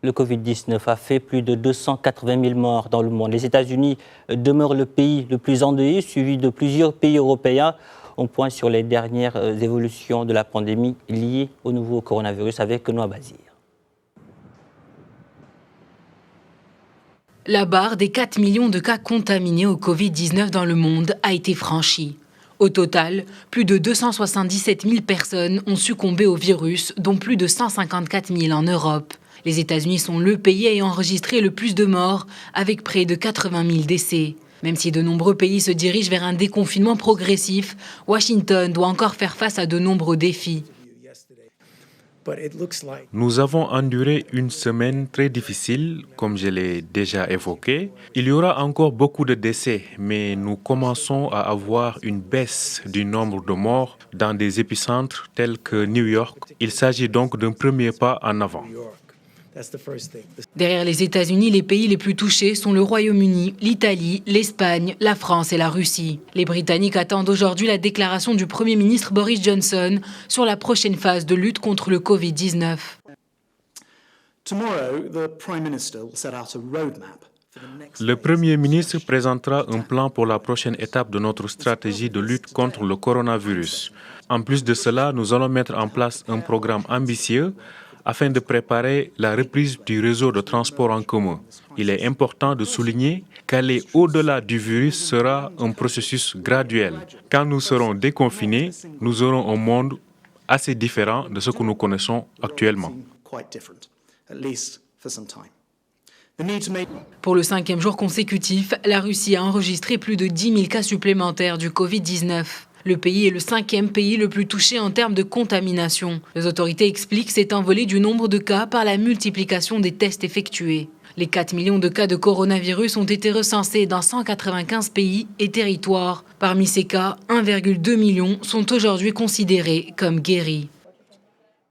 Le Covid-19 a fait plus de 280 000 morts dans le monde. Les États-Unis demeurent le pays le plus endeuillé, suivi de plusieurs pays européens. On pointe sur les dernières évolutions de la pandémie liées au nouveau coronavirus avec Noa Bazir. La barre des 4 millions de cas contaminés au Covid-19 dans le monde a été franchie. Au total, plus de 277 000 personnes ont succombé au virus, dont plus de 154 000 en Europe. Les États-Unis sont le pays ayant enregistré le plus de morts, avec près de 80 000 décès. Même si de nombreux pays se dirigent vers un déconfinement progressif, Washington doit encore faire face à de nombreux défis. Nous avons enduré une semaine très difficile, comme je l'ai déjà évoqué. Il y aura encore beaucoup de décès, mais nous commençons à avoir une baisse du nombre de morts dans des épicentres tels que New York. Il s'agit donc d'un premier pas en avant. Derrière les États-Unis, les pays les plus touchés sont le Royaume-Uni, l'Italie, l'Espagne, la France et la Russie. Les Britanniques attendent aujourd'hui la déclaration du Premier ministre Boris Johnson sur la prochaine phase de lutte contre le Covid-19. Le Premier ministre présentera un plan pour la prochaine étape de notre stratégie de lutte contre le coronavirus. En plus de cela, nous allons mettre en place un programme ambitieux afin de préparer la reprise du réseau de transport en commun. Il est important de souligner qu'aller au-delà du virus sera un processus graduel. Quand nous serons déconfinés, nous aurons un monde assez différent de ce que nous connaissons actuellement. Pour le 5e jour consécutif, la Russie a enregistré plus de 10 000 cas supplémentaires du Covid-19. Le pays est le 5e pays le plus touché en termes de contamination. Les autorités expliquent cet envolé du nombre de cas par la multiplication des tests effectués. Les 4 millions de cas de coronavirus ont été recensés dans 195 pays et territoires. Parmi ces cas, 1,2 million sont aujourd'hui considérés comme guéris.